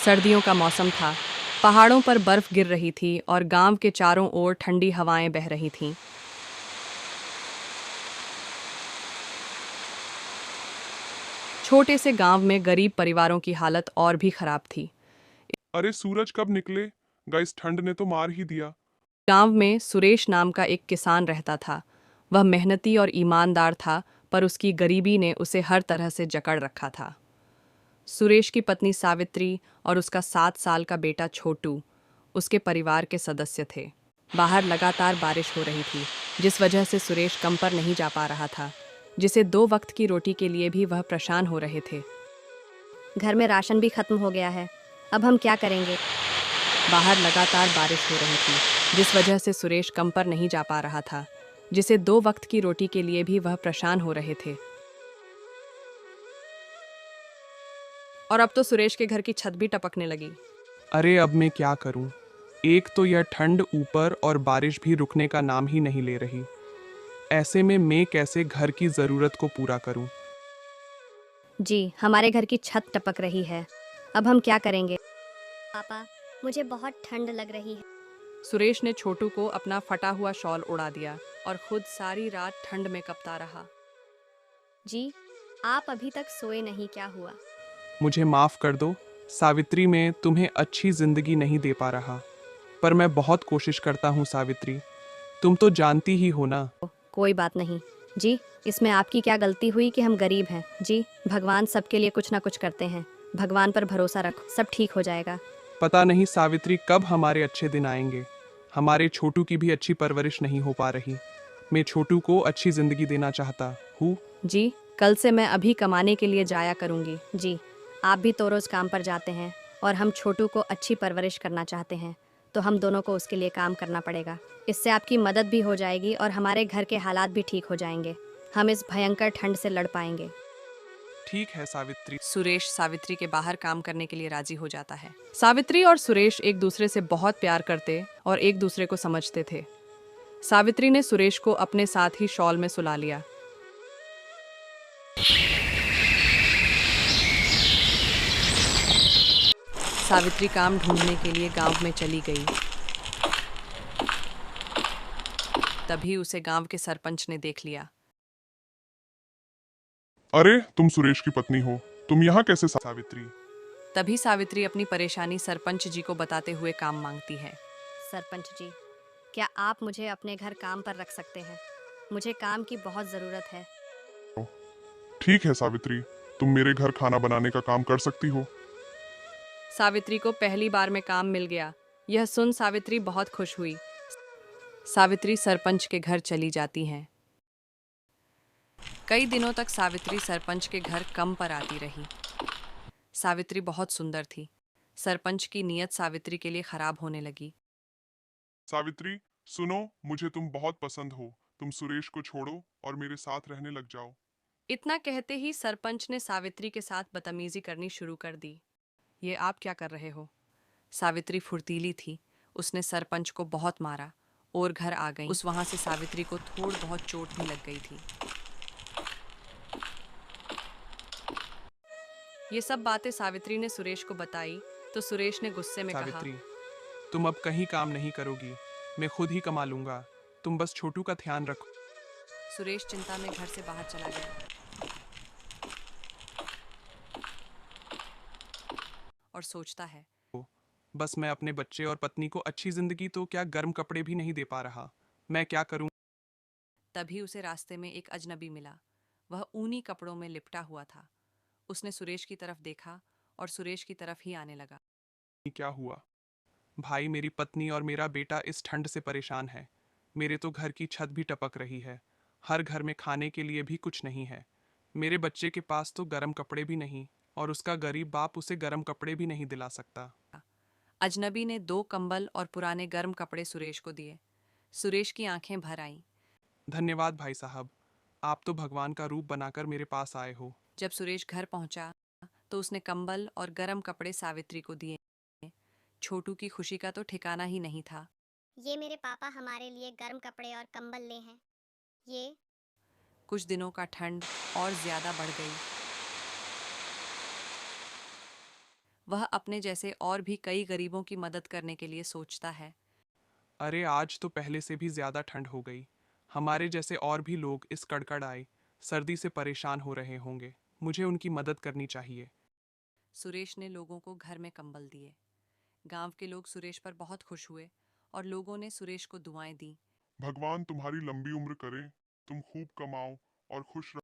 सर्दियों का मौसम था। पहाड़ों पर बर्फ गिर रही थी और गांव के चारों ओर ठंडी हवाएं बह रही थीं। छोटे से गांव में गरीब परिवारों की हालत और भी खराब थी। अरे सूरज कब निकले? गाइस ठंड ने तो मार ही दिया। गांव में सुरेश नाम का एक किसान रहता था। वह मेहनती और ईमानदार था, पर उसकी गरीबी ने उसे हर तरह से जकड़ रखा था। सुरेश की पत्नी सावित्री और उसका 7 साल का बेटा छोटू उसके परिवार के सदस्य थे। बाहर लगातार बारिश हो रही थी, जिस वजह से सुरेश काम पर नहीं जा पा रहा था, जिसे 2 वक्त की रोटी के लिए भी वह परेशान हो रहे थे। घर में राशन भी खत्म हो गया है। अब हम क्या करेंगे? बाहर लगातार बारिश हो रही थी, जिस वजह से सुरेश काम पर नहीं जा पा रहा था, जिसे 2 वक्त की रोटी के लिए भी वह परेशान हो रहे थे। और अब तो सुरेश के घर की छत भी टपकने लगी। अरे अब मैं क्या करूं? एक तो यह ठंड ऊपर और बारिश भी रुकने का नाम ही नहीं ले रही। ऐसे में मैं कैसे घर की ज़रूरत को पूरा करूं? जी, हमारे घर की छत टपक रही है। अब हम क्या करेंगे? पापा, मुझे बहुत ठंड लग रही है। सुरेश ने छोटू को अपना फटा हुआ शॉल उड़ा दिया और खुद सारी रात ठंड में कपता रहा। जी, आप अभी तक सोए नहीं, क्या हुआ? मुझे माफ़ कर दो सावित्री, मैं तुम्हें अच्छी ज़िंदगी नहीं दे पा रहा, पर मैं बहुत कोशिश करता हूं सावित्री। तुम तो जानती ही हो ना। कोई बात नहीं। जी, इसमें आपकी क्या गलती हुई कि हम गरीब हैं? जी, भगवान सबके लिए कुछ ना कुछ करते हैं। भगवान पर भरोसा रखो, सब ठीक हो जाएगा। पता नहीं सावित्री कब हमारे अच्छे दिन आएंगे। हमारे छोटू की भी अच्छी परवरिश नहीं हो पा रही। मैं छोटू को अच्छी ज़िंदगी देना चाहता हूँ। जी, कल से मैं अभी कमाने के लिए जाया करूंगी। जी, आप भी तो रोज़ काम पर जाते हैं और हम छोटू को अच्छी परवरिश करना चाहते हैं, तो हम दोनों को उसके लिए काम करना पड़ेगा। इससे आपकी मदद भी हो जाएगी और हमारे घर के हालात भी ठीक हो जाएंगे। हम इस भयंकर ठंड से लड़ पाएंगे। ठीक है सावित्री। सुरेश सावित्री के बाहर काम करने के लिए राजी हो जाता है। सावित्री और सुरेश एक दूसरे से बहुत प्यार करते और एक दूसरे को समझते थे। सावित्री ने सुरेश को अपने साथ ही शॉल में सुला लिया। सावित्री काम ढूंढने के लिए गांव में चली गई। तभी उसे गांव के सरपंच ने देख लिया। अरे तुम सुरेश की पत्नी हो, तुम यहाँ कैसे? सावित्री, तभी सावित्री अपनी परेशानी सरपंच जी को बताते हुए काम मांगती है। सरपंच जी, क्या आप मुझे अपने घर काम पर रख सकते हैं? मुझे काम की बहुत ज़रूरत है। ठीक है सावित्री, तुम मेरे घर खाना बनाने का काम कर सकती हो। सावित्री को पहली बार में काम मिल गया। यह सुन सावित्री बहुत खुश हुई। सावित्री सरपंच के घर चली जाती हैं। कई दिनों तक सावित्री सरपंच के घर कम पर आती रही। सावित्री बहुत सुंदर थी। सरपंच की नीयत सावित्री के लिए खराब होने लगी। सावित्री सुनो, मुझे तुम बहुत पसंद हो। तुम सुरेश को छोड़ो और मेरे साथ रहने लग जाओ। इतना कहते ही सरपंच ने सावित्री के साथ बदतमीजी करनी शुरू कर दी। ये आप क्या कर रहे हो? सावित्री फुर्तीली थी। उसने सरपंच को बहुत मारा और घर आ गई। उस वहां से सावित्री को थोड़ी बहुत चोट भी लग गई थी। ये सब बातें सावित्री ने सुरेश को बताई तो सुरेश ने गुस्से में कहा, सावित्री, तुम अब कहीं काम नहीं करोगी। मैं खुद ही कमा लूंगा। तुम बस छोटू का ध्यान रखो। सुरेश चिंता में घर से बाहर चला गया और सोचता है, बस मैं अपने बच्चे और पत्नी को अच्छी जिंदगी तो क्या गर्म कपड़े भी नहीं दे पा रहा। मैं क्या करूं? तभी उसे रास्ते में एक अजनबी मिला। वह ऊनी कपड़ों में लिपटा हुआ था। उसने सुरेश की तरफ देखा और सुरेश की तरफ ही आने लगा। क्या हुआ? भाई, मेरी पत्नी और मेरा बेटा इस ठंड से परेशान है। मेरे तो घर की छत भी टपक रही है। हर घर में खाने के लिए भी कुछ नहीं है। मेरे बच्चे के पास तो गर्म कपड़े भी नहीं, और उसका गरीब बाप उसे गर्म कपड़े भी नहीं दिला सकता। अजनबी ने 2 कंबल और पुराने गर्म कपड़े सुरेश को दिए। सुरेश की आंखें भर आईं। धन्यवाद भाई साहब, आप तो भगवान का रूप बनाकर मेरे पास आए हो। जब सुरेश घर पहुंचा तो उसने कंबल और गर्म कपड़े सावित्री को दिए। छोटू की खुशी का तो ठिकाना ही नहीं था। ये मेरे पापा हमारे लिए गर्म कपड़े और कंबल ले हैं। ये कुछ दिनों का ठंड और ज्यादा बढ़ गई। वह अपने जैसे और भी कई गरीबों की मदद करने के लिए सोचता है। अरे आज तो पहले से भी ज्यादा ठंड हो गई। हमारे जैसे और भी लोग इस कड़कड़ाई सर्दी से परेशान हो रहे होंगे। मुझे उनकी मदद करनी चाहिए। सुरेश ने लोगों को घर में कंबल दिए। गांव के लोग सुरेश पर बहुत खुश हुए और लोगों ने सुरेश को दुआएं दी। भगवान तुम्हारी लंबी उम्र करे, तुम खूब कमाओ और खुश